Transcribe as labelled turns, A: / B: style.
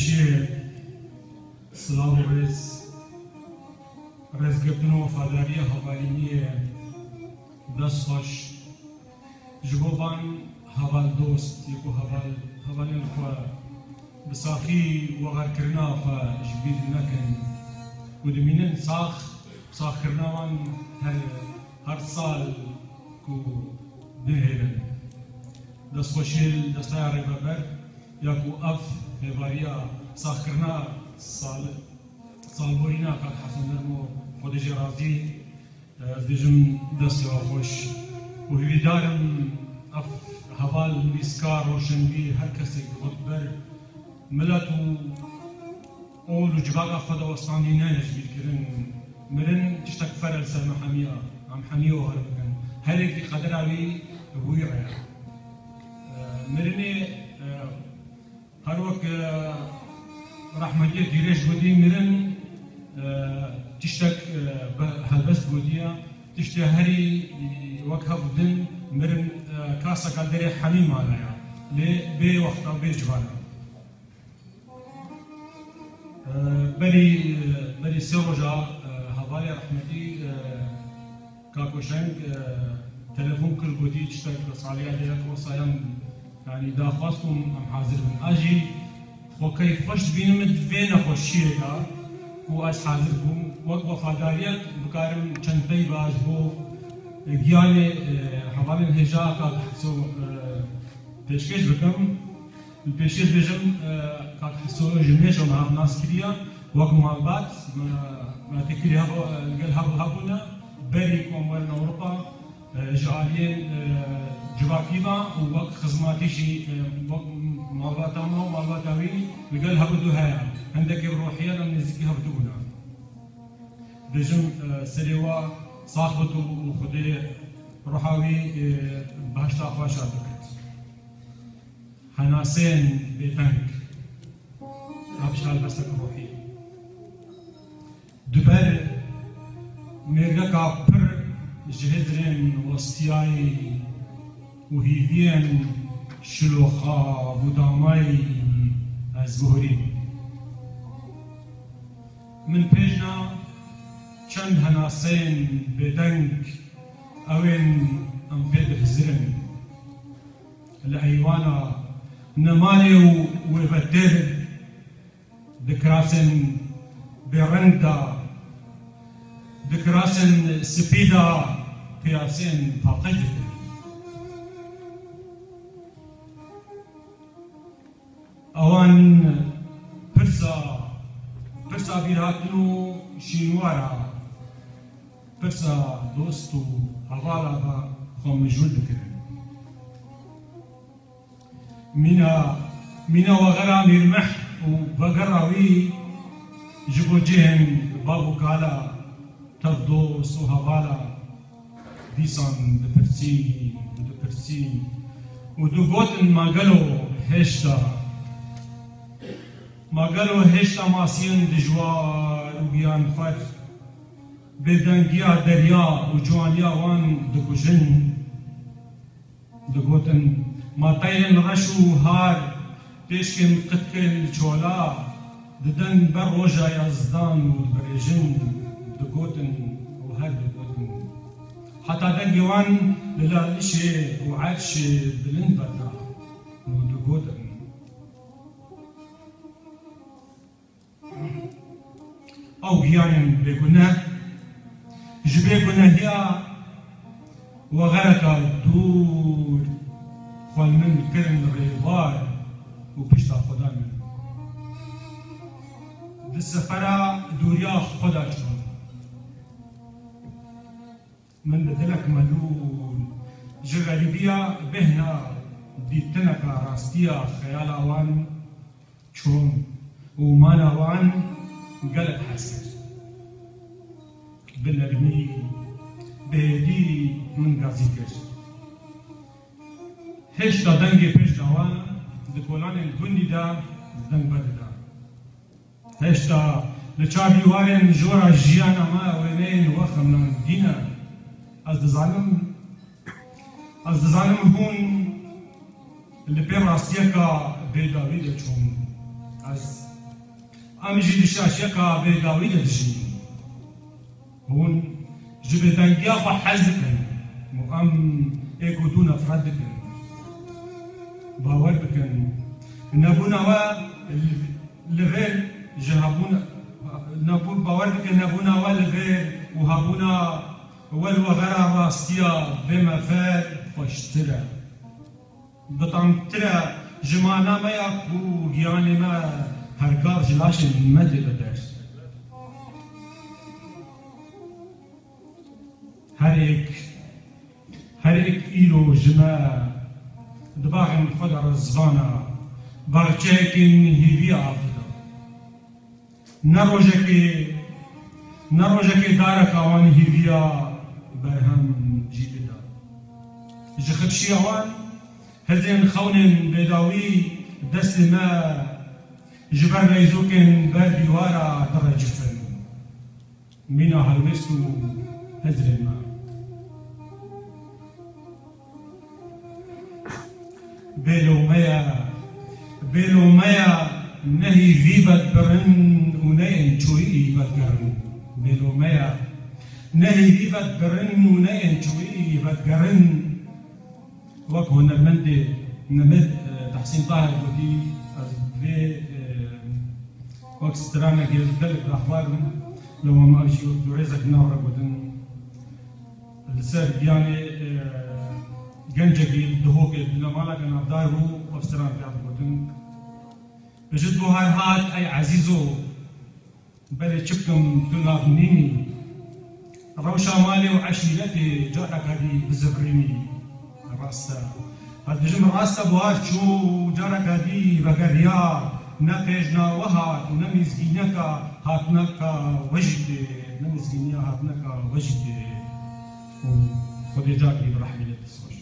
A: پیشی سلاو رزگرتن و وفاداری هوالینی دست خوش جبوبان هوال دوست یکو هوالین خوا بساخی و غرکرنا خوا جبید نکن و دمینن ساخ کرناوان هر سال کو دهیرن دست خوشیل دستای ربابر یا کو اف هواریا ساخ کرنا سال بورینا کات حسن نرمو خودش راضی از دیجم دستی خوش و هیدارم اف هوال نویسکار روشنبی هر کسی خود بر ملت و اول و جباقه خدا وستانی نهش بیرکرن مرن تشتك فرل سلمى حمية عم حمية وهربكن هريك قدر علي ابوي عيا مرني هروك رحمتية ديريش بودي مرن تشتك هلبس بوديا تشتي هري وقتها بدن مرن كاسة قدر حميم عليها لي بي وقتها بي جبانا بري سيروجا هوالي رحمتي كاكوشنك تلفون كل بودي تشتك صاليا ديك وصايم يعني دا خاصكم ام حاضر من اجي خو كيف فشت بينمد فين خوشيكا و از حاضركم وقت وفاداريت بكارم چنتي باج بو گياني هوالي الهجا كاك حسو پیشکش بكم البيشكش بجم كاك حسو جميش ومع ناس كريا وقت محبات ما تكري هبونا بري كوموال اوروبا جالين جواكيبا ووقت خدماتيشي مالباتامو مالباتاوي وقال هبدو هيا عندك روحيا لما نزكي هبدونا بجم سريوا صاحبته وخدي روحاوي بهشتا خواشا بكت حناسين بيتنك ابشال بسك روحي دبر ميرغا كابر جهدرين وستياي وهيدين شلوخا وداماي ازبهرين من بيجنا چند هناسين بدنك اوين ام بيد هزرن الايوانا نمالي وبدر دكراسن برندا دكراسن سبيدا بياسين باقيد اوان برسا بيراتنو شينوارا برسا دوستو هوالا با خم جولد كرن مينا وغرا ميرمح وبقراوي جبو جهن بابو كالا تفدو سوهوالا ديسان دبرسي ودو غوتن ما قالوا هشتا ماسين دجوار وبيان فر بدنگيا دريا وجوانيا وان دكوجن دغوتن ما طيرن رشو هار بيشكن قتكن چولا ددن بروجا يزدان ودبرجن دغوتن وهر دغوتن حتى دنگوان للا لشي وعرش بلند برنا ودغوتن او غيان بگناه جبه گناهيا وغرق دور خل من كرم الريبار وبشتا خدا من بالسفرة دوريا خدا چون من بدلك ملول جغريبيا بهنا ديتنك راستيا خيال اوان چون ومانا وان قلب حسر بالرمي بهدي من غازيكر هش دا دنگي پیش داوان دکولان الگوندی دا دنگ بده دا هش دا لچابي وارن جورا جيانا ما وينين وخمنا دينا از دزانم هون اللي بين راستيكا بيداوي چون از ام جي دشاشيكا بيداوي دجين هون جبتانجيا حزكن وام ايكودونا فردكن باور بكن نبونا لغير جهابونا نبون باور بكن نبونا لغير وهابونا والوغرا راستيا بما فاد فاشترى بطعمترى جمانا ما يكو يعني ما هركار جلاش المدى بدرس هريك إيلو جما دباغن فقر الزبانة بارجاكين هيفي عبدا نروجكي دارك اوان هيفيا برهم جيدا جخبشي اوان هزين خونن بداوي دست ما جبر ليزوكن بر بيوارا درجفن مينا هلوستو هزرين ما بيلو مايا نهي فيبت برن ونين شوي بتقرن بيلو مايا نهي فيبت برن ونين شوي بتقرن وكو نمد تحسين طاهر ودي في وقت سترانا كي يدلك الأخبار لو ما أجي ودوريزك نورك ودن السر يعني جنجي دهوك لما لك أنا دارو وسترانا كي ودن بجد بوهاي هات أي عزيزو بلي شبكم دولار نيني روشا مالي وعشيرتي جارك هذه بزبريني راستا هاد نجم راستا بوهات شو جارك هذه بقريا نقجنا وهات ونمزجينك هاتنك وجد نمزجينيا هاتنك وجد وخذي جاكي برحمة التسوش